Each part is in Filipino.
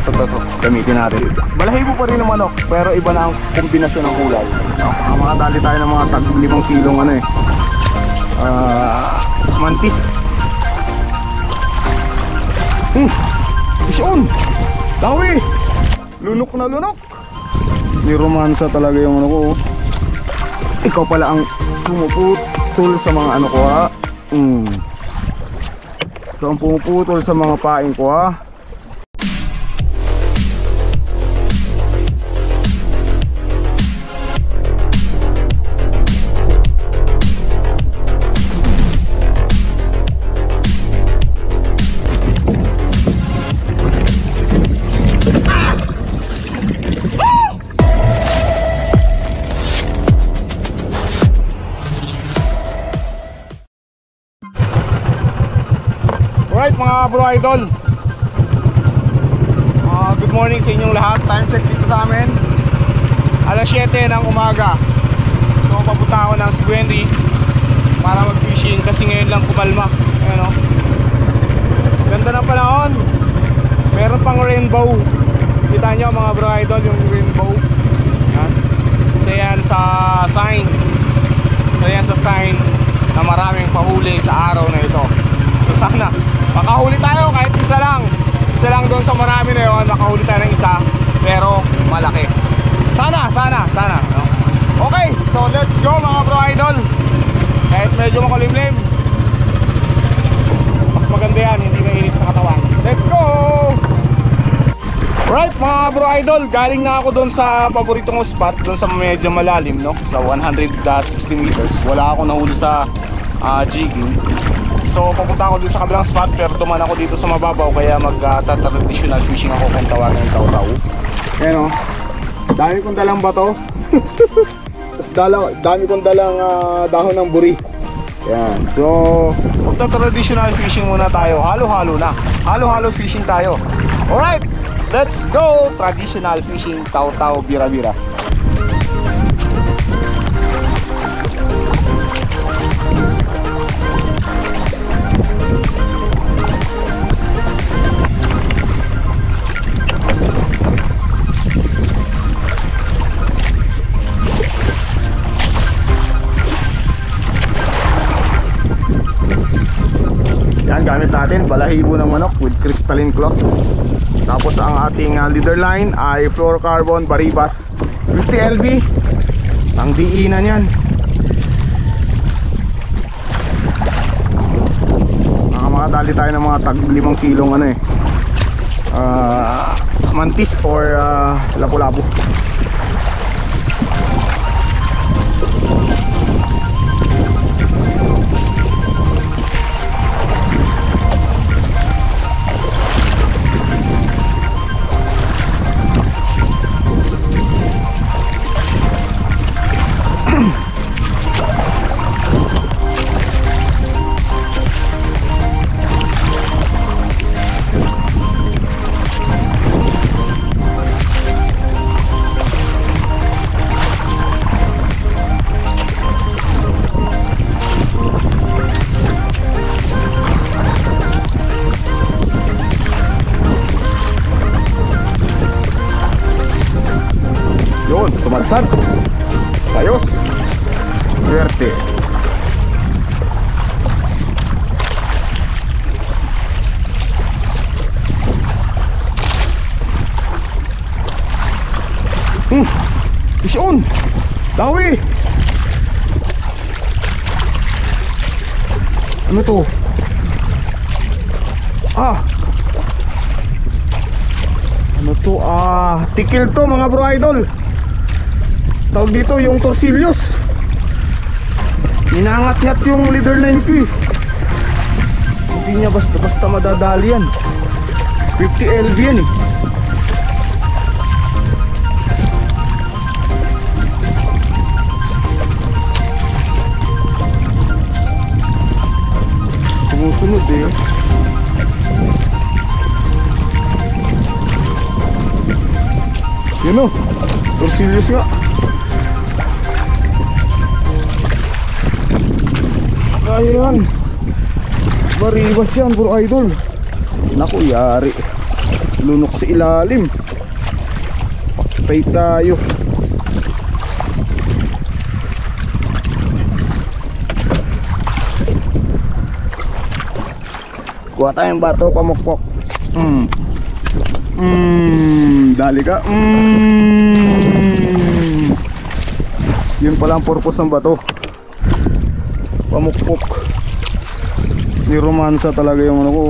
to. Gamitin natin. Balahibo pa rin ng manok, pero iba na ang kombinasyon ng kulay. Mga dali tayo ng mga tag 5 kilong ano eh. Mantis. Isyon! Tawi! Lunok na lunok! Ni romansa talaga yung ano ko. Ikaw pala ang pumuputol sa mga ano ko ha. Ikaw ang pumuputol sa mga paing ko ha. Alright mga bro idol, good morning sa inyong lahat. Time check dito sa amin alas 7 ng umaga. So papunta ako ng Siguenri para mag fishing kasi ngayon lang kumalma. Ayan o, ganda ng panahon. Meron pang rainbow. Kita nyo mga bro idol yung rainbow. Yan. Isa yan sa sign. Isa yan sa sign na maraming pahuli sa araw na ito. So sana makahuli tayo kahit isa lang doon sa marami na yun. Makahuli tayo ng isa pero malaki. Sana no? Okay, so let's go mga bro idol. Kahit medyo makulimlim, mas maganda yan, hindi mainit sa katawan. Let's go! Alright mga bro idol, galing na ako doon sa paborito kong spot, doon sa medyo malalim no, sa 160 meters. Wala ako nahuli sa jigging. So papunta ako dun sa kabilang spot, pero duman ako dito sa mababaw, kaya mag-traditional fishing ako kung tawagin ng taw-taw. Ayan o, dami kong dalang bato. Tapos dami kong dalang dahon ng buri. Ayan, so magta-traditional fishing muna tayo. Halo-halo na, halo-halo fishing tayo. Alright, let's go! Traditional fishing, taw-taw, bira-bira. Gamit natin balahibo ng manok with crystalline cloth. Tapos ang ating leader line ay fluorocarbon Baribas 50 LB. Ang diinan yan. Mga dali tayo ng mga tag 5 kilong ano eh, mantis or lapu-lapu. Sumadsad, sayos, swerte. Isyon, dawi. Ano to? Ano to? Tikil to mga bro idol. Tawag dito yung torsillos. Ninangat-ngat yung leader line ko eh. Hindi niya basta madadali yan. 50 LB yan eh. Sumusunod eh. Yun o, torsillos nga. Ayan, Baribas yan bro idol. Naku, yari. Lunok sa ilalim. Patay tayo. Kuha tayong bato, pamukpok. Dali ka. Yun pala ang purpose ng bato. Pamukpok. Ni romansa talaga yung ano ko.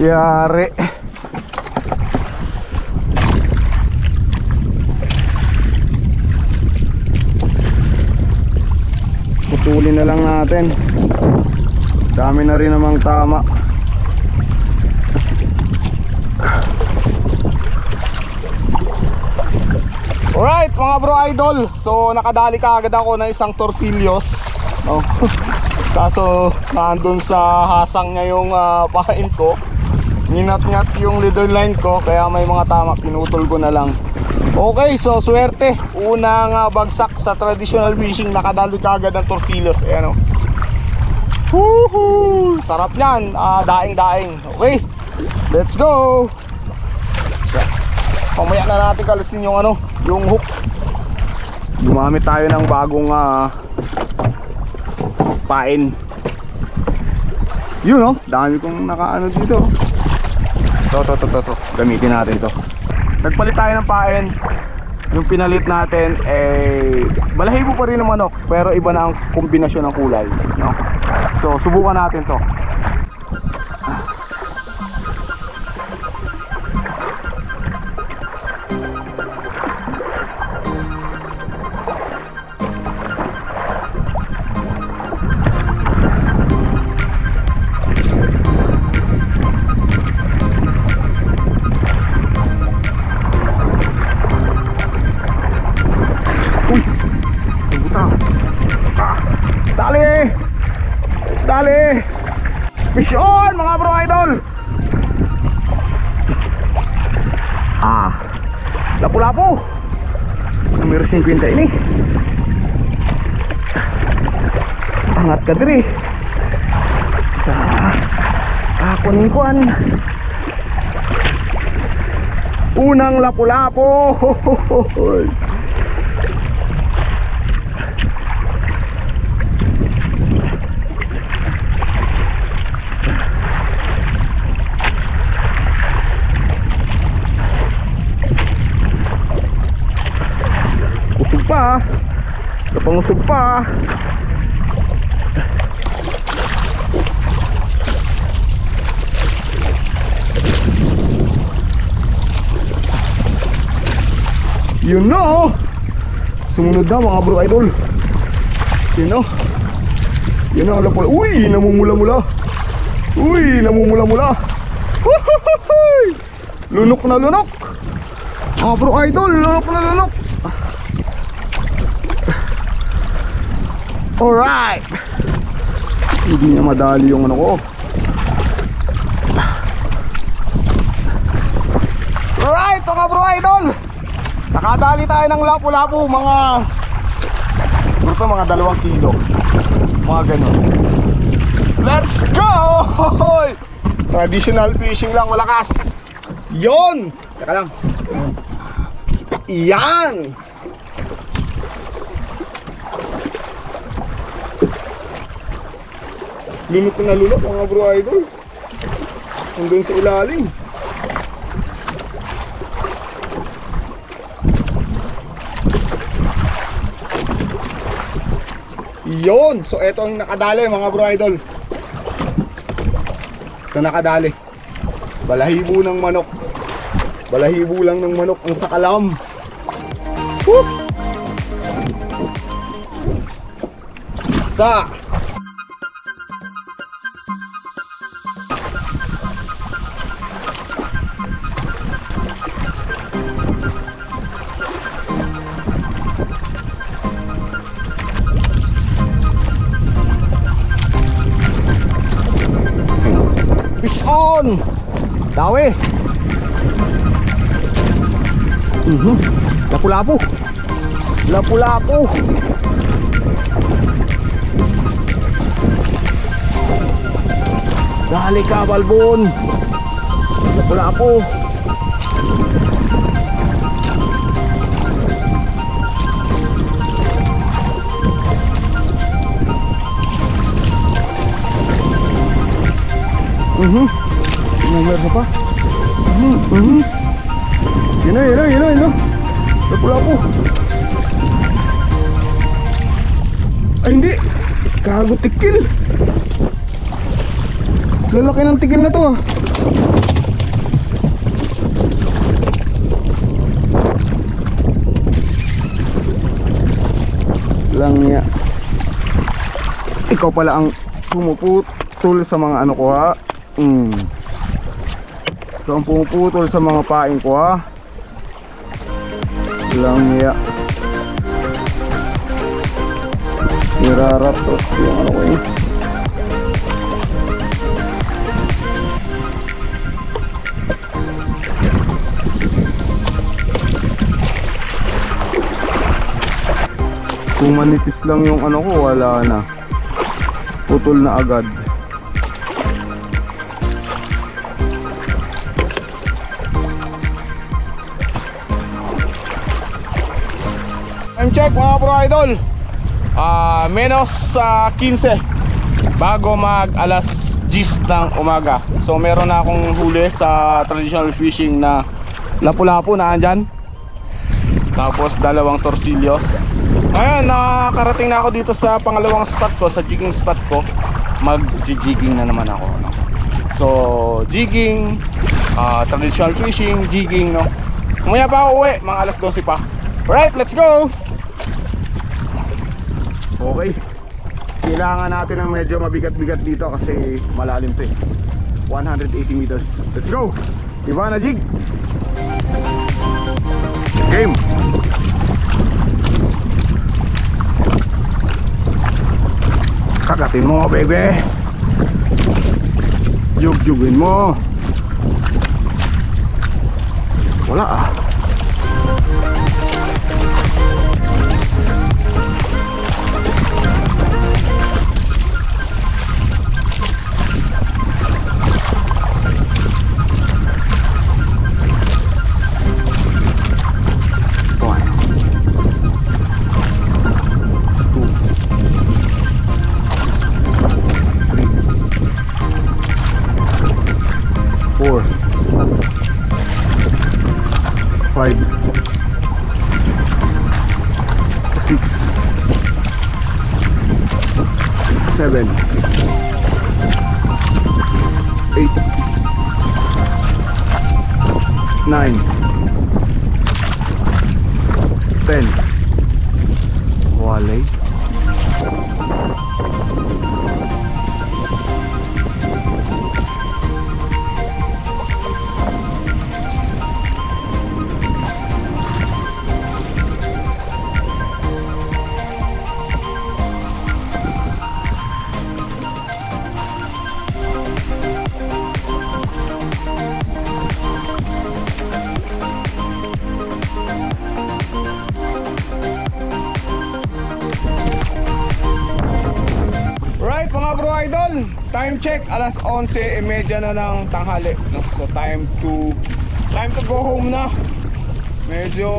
Yari. Putulin na lang natin. Dami na rin namang tama. Alright mga bro idol. So nakadali ka agad ako ng isang torsillos. Oh. Kaso nandun sa hasang niya yung pain ko. Ninat-ngat yung leader line ko, kaya may mga tama, pinutol ko na lang. Okay, so swerte. Unang bagsak sa traditional fishing, nakadali ka agad ng torsillos. Ayan o. Woohoo! Sarap yan, daing-daing. Okay, let's go. Pamaya na natin kalasin yung ano, yung hook. Gumamit tayo ng bagong pain. Yun o, dami kong nakaano dito. To. Gamitin natin to. Nagpalit tayo ng pain. Yung pinalit natin balahibo pa rin ng manok, pero iba na ang kombinasyon ng kulay, no? So subukan natin to. Dali! Fish on mga bro idol! Lapu-lapu! Numero 50 ini. Angat ka diri. Sa kuning-kuan. Unang lapu-lapu! Napangusog pa. Yun no. Sumunod na mga bro idol. Yun no. Yun no. Uy, namumula-mula. Uy, namumula-mula. Lunok na lunok. Mga bro idol, lunok na lunok. Alright. Hindi niya madali yung ano ko. Alright mga bro idol, nakadali tayo ng lapu-lapu. Mga mga 2 kilo. Mga ganun. Let's go. Traditional fishing lang, malakas. Yon. Teka lang. Yan. Lunok na lunok mga bro idol. Hanggang sa ilalim. Yun. So eto ang nakadali mga bro idol. Ito nakadali. Balahibo ng manok. Balahibo lang ng manok ang sakalam. Woo! Sa fish on! Dawi. Lapu-lapu. Lapu-lapu. Dali ka, Balbon. Lapu-lapu. Meron pa. Yun na. Lapu-lapu. Ay, hindi. Gago, tikil. Lalaki ng tikil na to ah. Lang niya. Ikaw pala ang pumuputol sa mga ano ko ha. Ikaw ang pumuputol sa mga paing ko ha. Lang niya. Niraratot yung ano ko eh. Kung manipis lang yung ano ko, wala na. Putol na agad. Time check mga pro idol. Menos 15 bago mag alas 10 ng umaga. So meron na akong huli sa traditional fishing na lapu-lapu na andyan. Tapos dalawang torsillos. Ngayon nakarating na ako dito sa pangalawang spot ko, sa jigging spot ko. Mag-jigging na naman ako no? So jigging, traditional fishing, jigging no? Umaya pa ako uwi, mga alas 12 pa. Alright, let's go! Okay, kailangan natin ng medyo mabigat-bigat dito kasi malalim to eh. 180 meters. Let's go! Iba na jig! Game! Kakatin mo baby! Yug-yugin mo! Wala ah! Seven, 8, 9, 10. Walay. Time check, alas 11:30 na ng tanghali no? So time to go home na. Medyo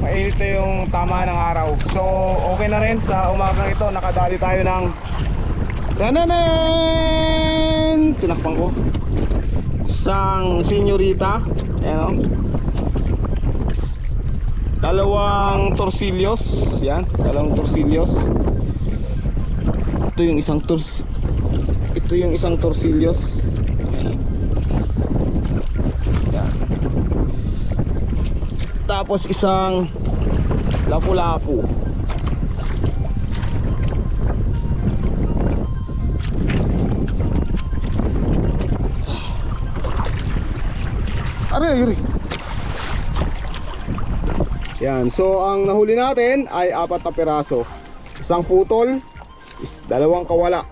mainit na yung tama ng araw. So okay na rin sa umagang ito. Nakadali tayo ng tananan! Tinakpan ko isang senyorita. Ayan o, dalawang torsillos. Yan, dalawang torsillos. Ito yung isang torsillos. Yan. Tapos isang lapu-lapu. Aray. Yan, so ang nahuli natin ay 4 na piraso. Isang putol, dalawang kawala.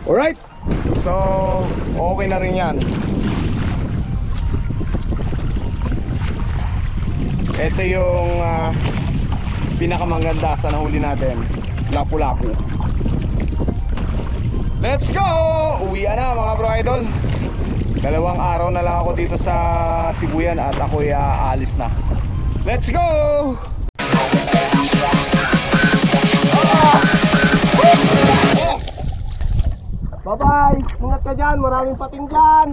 Alright, So okay na rin yan. Ito yung pinakamaganda sa nahuli natin, lapu-lapu. Let's go! Uwian na mga bro idol. 2 araw na lang ako dito sa Sibuyan at ako'y aalis na. Let's go! Bye-bye! Ingat ka dyan, maraming pating dyan!